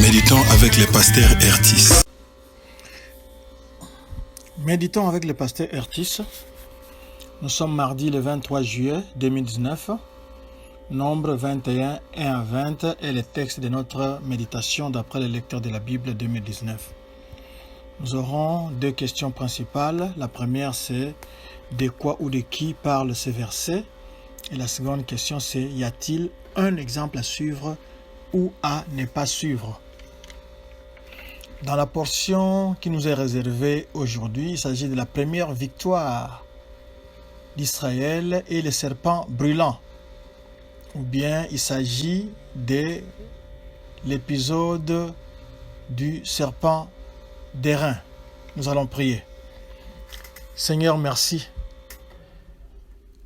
Méditons avec le pasteur Ertis. Méditons avec le pasteur Ertis. Nous sommes mardi le 23 juillet 2019. Nombre 21, 1 à 20 est le texte de notre méditation d'après le lecteur de la Bible 2019. Nous aurons deux questions principales. La première, c'est de quoi ou de qui parlent ces versets. Et la seconde question, c'est y a-t-il un exemple à suivre ou à ne pas suivre? Dans la portion qui nous est réservée aujourd'hui, il s'agit de la première victoire d'Israël et les serpents brûlants. Ou bien il s'agit de l'épisode du serpent d'airain. Nous allons prier. Seigneur, merci.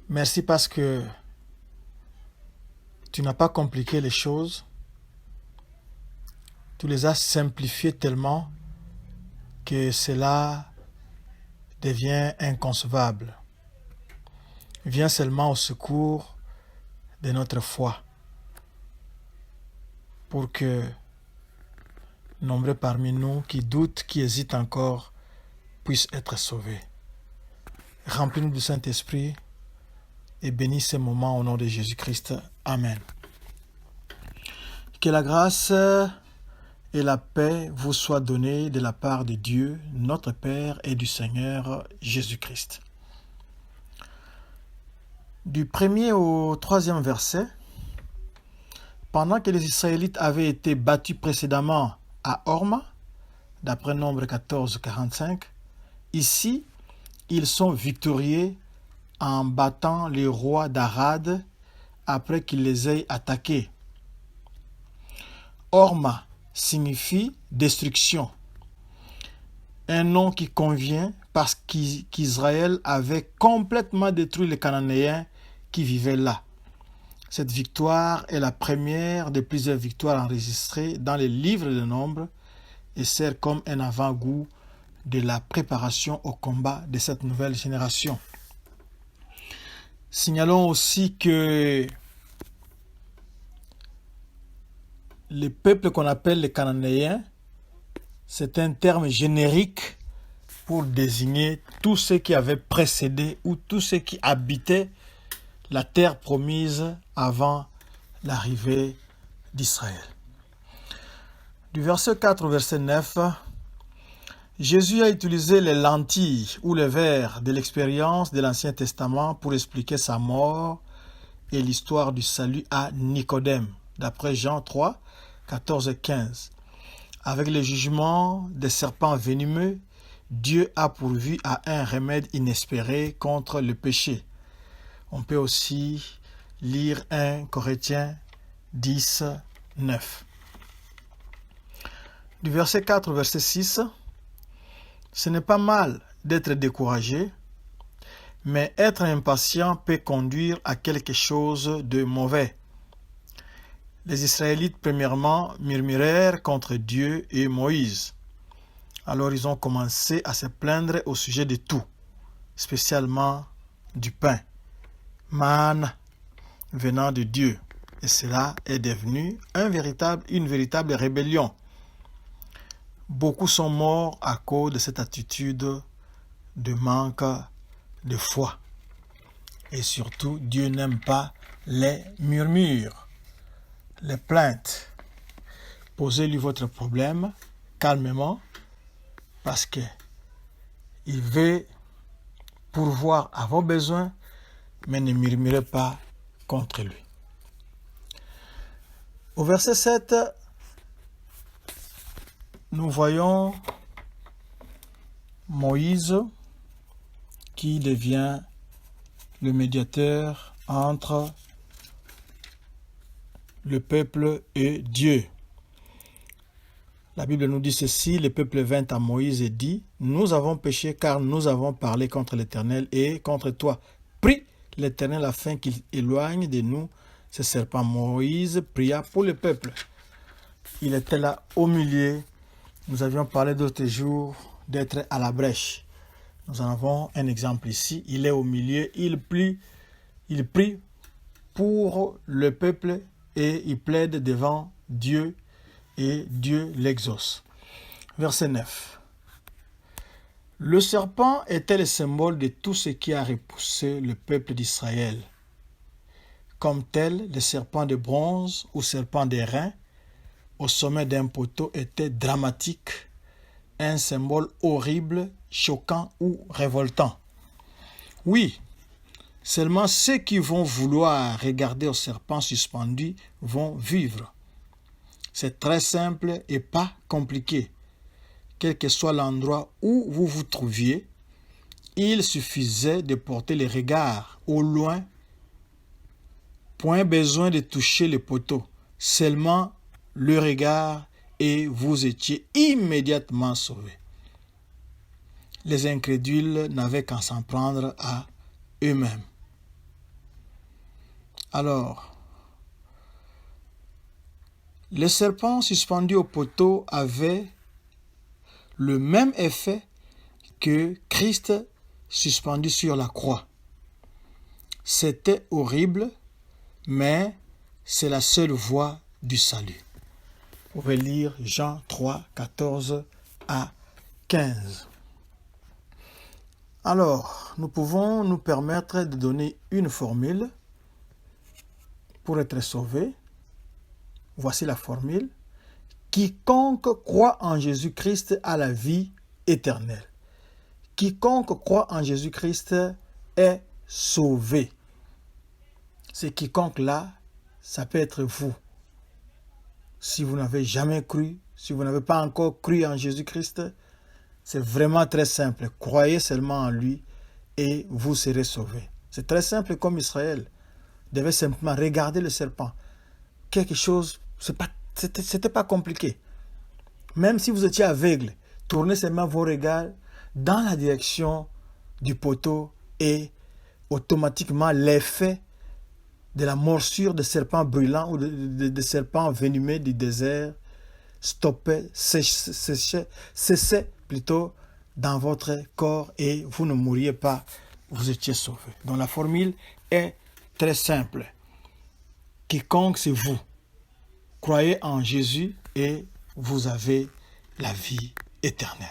Merci parce que tu n'as pas compliqué les choses. Tu les as simplifiées tellement que cela devient inconcevable. Viens seulement au secours de notre foi pour que nombreux parmi nous qui doutent, qui hésitent encore, puissent être sauvés. Remplis-nous du Saint-Esprit et bénis ces moments au nom de Jésus-Christ. Amen. Que la grâce et la paix vous soient données de la part de Dieu, notre Père, et du Seigneur Jésus-Christ. Du 1er au 3e verset, pendant que les Israélites avaient été battus précédemment à Horma, d'après Nombre 14, 45, ici, ils sont victorieux en battant les rois d'Arad après qu'ils les aient attaqués. Horma signifie destruction, un nom qui convient parce qu'Israël avait complètement détruit les Cananéens qui vivaient là. Cette victoire est la première de plusieurs victoires enregistrées dans les livres de Nombre et sert comme un avant-goût de la préparation au combat de cette nouvelle génération. Signalons aussi que le peuple qu'on appelle les Cananéens, c'est un terme générique pour désigner tous ceux qui avaient précédé ou tous ceux qui habitaient la terre promise avant l'arrivée d'Israël. Du verset 4 au verset 9, Jésus a utilisé les lentilles ou les verres de l'expérience de l'Ancien Testament pour expliquer sa mort et l'histoire du salut à Nicodème, d'après Jean 3, 14 et 15. Avec le jugement des serpents venimeux, Dieu a pourvu à un remède inespéré contre le péché. On peut aussi lire 1 Corinthiens 10, 9. Du verset 4 au verset 6, ce n'est pas mal d'être découragé, mais être impatient peut conduire à quelque chose de mauvais. Les Israélites, premièrement, murmurèrent contre Dieu et Moïse. Alors ils ont commencé à se plaindre au sujet de tout, spécialement du pain, manne venant de Dieu. Et cela est devenu une véritable rébellion. Beaucoup sont morts à cause de cette attitude de manque de foi. Et surtout, Dieu n'aime pas les murmures, les plaintes. Posez-lui votre problème calmement parce que il veut pourvoir à vos besoins, mais ne murmurez pas contre lui. Au verset 7, nous voyons Moïse qui devient le médiateur entre le peuple et Dieu. La Bible nous dit ceci, le peuple vint à Moïse et dit, « Nous avons péché car nous avons parlé contre l'Éternel et contre toi. Prie l'Éternel afin qu'il éloigne de nous ce serpent. » Moïse pria pour le peuple. Il était là au milieu. Nous avions parlé d'autres jours d'être à la brèche. Nous en avons un exemple ici. Il est au milieu, il prie pour le peuple et il plaide devant Dieu et Dieu l'exauce. Verset 9. Le serpent était le symbole de tout ce qui a repoussé le peuple d'Israël. Comme tel, le serpent de bronze ou serpent d'airain au sommet d'un poteau était dramatique, un symbole horrible, choquant ou révoltant. Oui, seulement ceux qui vont vouloir regarder au serpent suspendu vont vivre. C'est très simple et pas compliqué. Quel que soit l'endroit où vous vous trouviez, il suffisait de porter le regard au loin. Point besoin de toucher le poteau, seulement le regard et vous étiez immédiatement sauvés. Les incrédules n'avaient qu'à s'en prendre à eux-mêmes. Alors, le serpent suspendu au poteau avait le même effet que Christ suspendu sur la croix. C'était horrible, mais c'est la seule voie du salut. Vous pouvez lire Jean 3, 14 à 15. Alors, nous pouvons nous permettre de donner une formule pour être sauvé. Voici la formule. Quiconque croit en Jésus-Christ a la vie éternelle. Quiconque croit en Jésus-Christ est sauvé. C'est quiconque là, ça peut être vous. Si vous n'avez jamais cru, si vous n'avez pas encore cru en Jésus-Christ, c'est vraiment très simple. Croyez seulement en lui et vous serez sauvés. C'est très simple comme Israël. Vous devez simplement regarder le serpent. Quelque chose, c'était pas compliqué. Même si vous étiez aveugle, tournez seulement vos regards dans la direction du poteau et automatiquement l'effet de la morsure de serpents brûlants ou de serpents venimeux du désert cessait plutôt dans votre corps et vous ne mouriez pas, vous étiez sauvés. Donc la formule est très simple. Quiconque c'est vous, croyez en Jésus et vous avez la vie éternelle.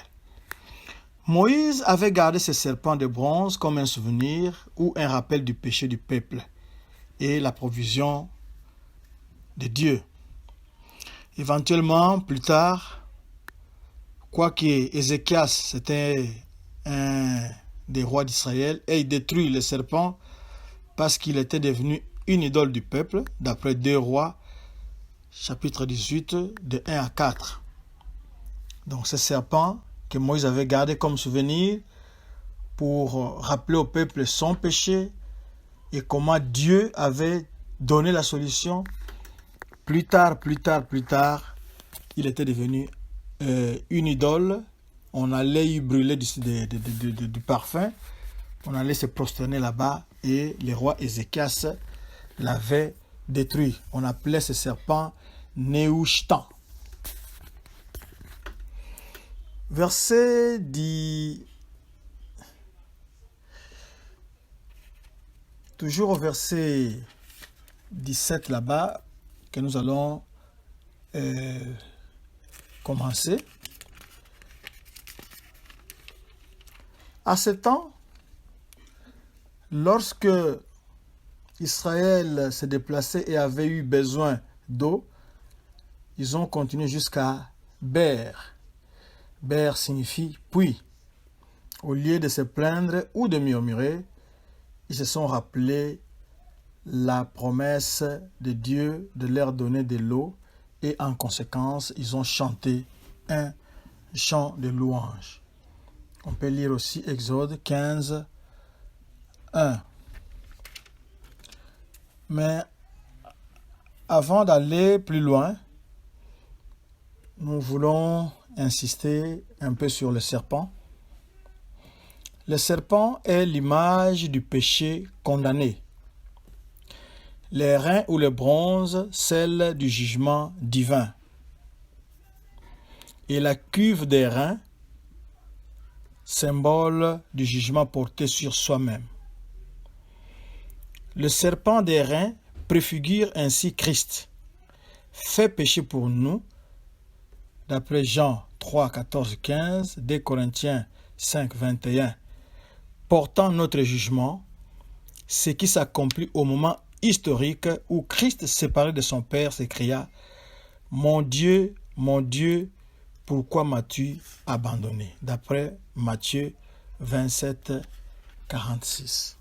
Moïse avait gardé ce serpent de bronze comme un souvenir ou un rappel du péché du peuple et la provision de Dieu. Éventuellement, plus tard, quoique Ézéchias c'était un des rois d'Israël et il détruit le serpent parce qu'il était devenu une idole du peuple, d'après 2 Rois, chapitre 18, de 1 à 4. Donc ce serpent que Moïse avait gardé comme souvenir pour rappeler au peuple son péché et comment Dieu avait donné la solution. Plus tard, il était devenu une idole. On allait y brûler du parfum. On allait se prosterner là-bas et le roi Ézéchias l'avait détruit. On appelait ce serpent Néhushtan. Verset dit... Toujours au verset 17 là-bas, que nous allons commencer. À ce temps, lorsque Israël se déplaçait et avait eu besoin d'eau, ils ont continué jusqu'à Ber. Ber signifie puits. Au lieu de se plaindre ou de murmurer, ils se sont rappelés la promesse de Dieu de leur donner de l'eau et en conséquence, ils ont chanté un chant de louange. On peut lire aussi Exode 15, 1. Mais avant d'aller plus loin, nous voulons insister un peu sur le serpent. Le serpent est l'image du péché condamné. Les reins ou le bronze, celle du jugement divin. Et la cuve des reins, symbole du jugement porté sur soi-même. Le serpent des reins préfigure ainsi Christ, fait péché pour nous, d'après Jean 3, 14, 15, 2 Corinthiens 5, 21, portant notre jugement, ce qui s'accomplit au moment historique où Christ, séparé de son Père, s'écria « Mon Dieu, pourquoi m'as-tu abandonné ?» d'après Matthieu 27, 46.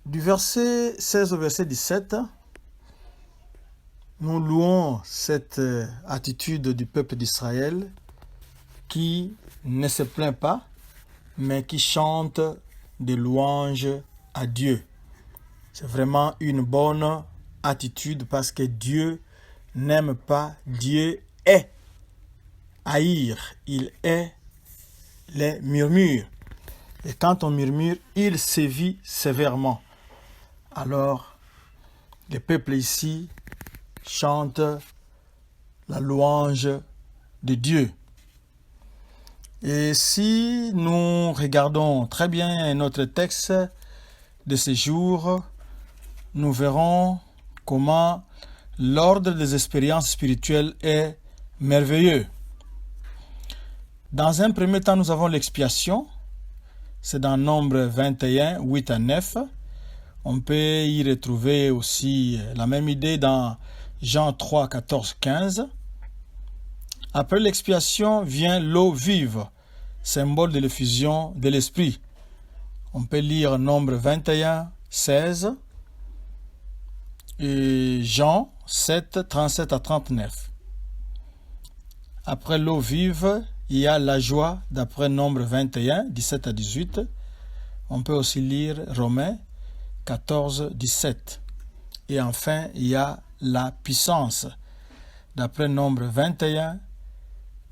Du verset 16 au verset 17, nous louons cette attitude du peuple d'Israël qui ne se plaint pas, mais qui chante des louanges à Dieu. C'est vraiment une bonne attitude parce que Dieu n'aime pas, Dieu est haïr, il est les murmures. Et quand on murmure, il sévit sévèrement. Alors, le peuple ici chante la louange de Dieu. Et si nous regardons très bien notre texte de ce jour, nous verrons comment l'ordre des expériences spirituelles est merveilleux. Dans un premier temps, nous avons l'expiation. C'est dans Nombre 21, 8 à 9. On peut y retrouver aussi la même idée dans Jean 3, 14, 15. Après l'expiation vient l'eau vive, symbole de l'effusion de l'Esprit. On peut lire Nombre 21, 16 et Jean 7, 37 à 39. Après l'eau vive, il y a la joie d'après Nombre 21, 17 à 18. On peut aussi lire Romains 14, 17. Et enfin, il y a la puissance d'après Nombre 21,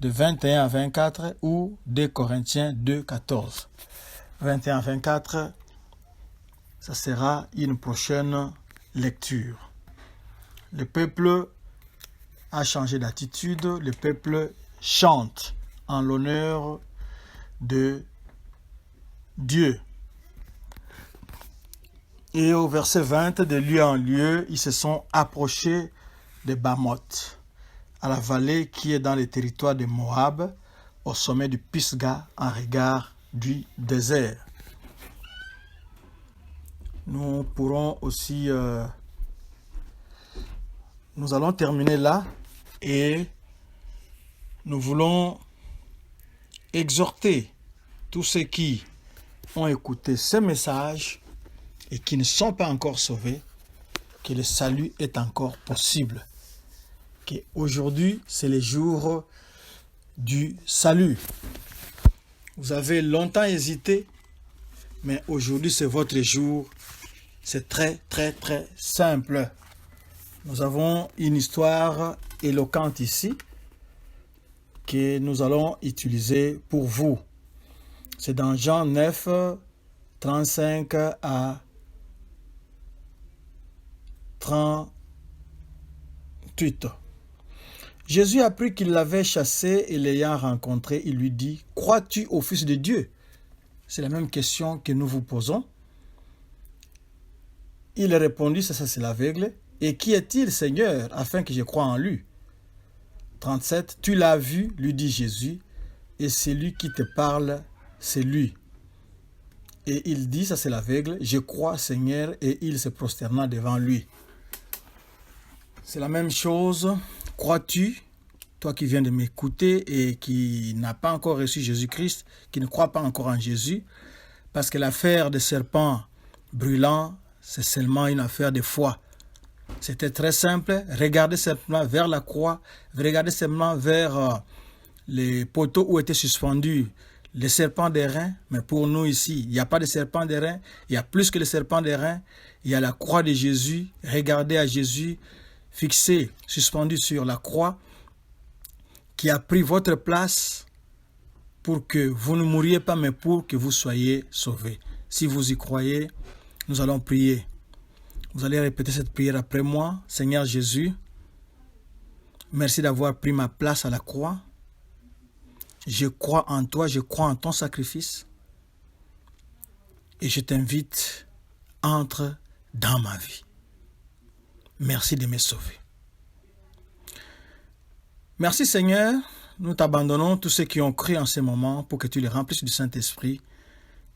de 21 à 24 ou 2 Corinthiens 2, 14. 21 à 24, ça sera une prochaine lecture. Le peuple a changé d'attitude, le peuple chante en l'honneur de Dieu. Et au verset 20, de lieu en lieu, ils se sont approchés de Bamoth, à la vallée qui est dans le territoire de Moab, au sommet du Pisga, en regard du désert. Nous pourrons aussi... nous allons terminer là et nous voulons exhorter tous ceux qui ont écouté ce message et qui ne sont pas encore sauvés, que le salut est encore possible. Qu'aujourd'hui, c'est le jour du salut. Vous avez longtemps hésité, mais aujourd'hui, c'est votre jour. C'est très, très, très simple. Nous avons une histoire éloquente ici que nous allons utiliser pour vous. C'est dans Jean 9, 35 à 38. Jésus apprit qu'il l'avait chassé et l'ayant rencontré, il lui dit « Crois-tu au Fils de Dieu ?» C'est la même question que nous vous posons. Il répondit, ça c'est l'aveugle, « Et qui est-il, Seigneur, afin que je croie en lui ?» 37. « Tu l'as vu, lui dit Jésus, et celui qui te parle, c'est lui. » Et il dit, ça c'est l'aveugle, « Je crois, Seigneur, » et il se prosterna devant lui. C'est la même chose. Crois-tu, toi qui viens de m'écouter et qui n'a pas encore reçu Jésus-Christ, qui ne croit pas encore en Jésus, parce que l'affaire des serpents brûlants, c'est seulement une affaire de foi. C'était très simple. Regardez simplement vers la croix, regardez simplement vers les poteaux où étaient suspendus les serpents d'airain. Mais pour nous ici, il n'y a pas de serpents d'airain, il y a plus que les serpents d'airain. Il y a la croix de Jésus. Regardez à Jésus fixé, suspendu sur la croix, qui a pris votre place pour que vous ne mouriez pas, mais pour que vous soyez sauvés. Si vous y croyez, nous allons prier. Vous allez répéter cette prière après moi. Seigneur Jésus, merci d'avoir pris ma place à la croix. Je crois en toi, je crois en ton sacrifice. Et je t'invite, entre dans ma vie. Merci de me sauver. Merci Seigneur, nous t'abandonnons tous ceux qui ont cru en ce moment pour que tu les remplisses du Saint-Esprit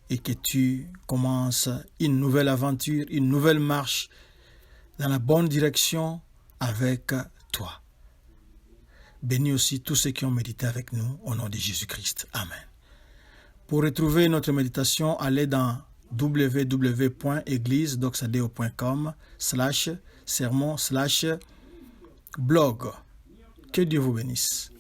et que tu commences une nouvelle aventure, une nouvelle marche dans la bonne direction avec toi. Bénis aussi tous ceux qui ont médité avec nous au nom de Jésus-Christ. Amen. Pour retrouver notre méditation, allez dans www.églisedoxadeo.com/sermon/blog. Que Dieu vous bénisse.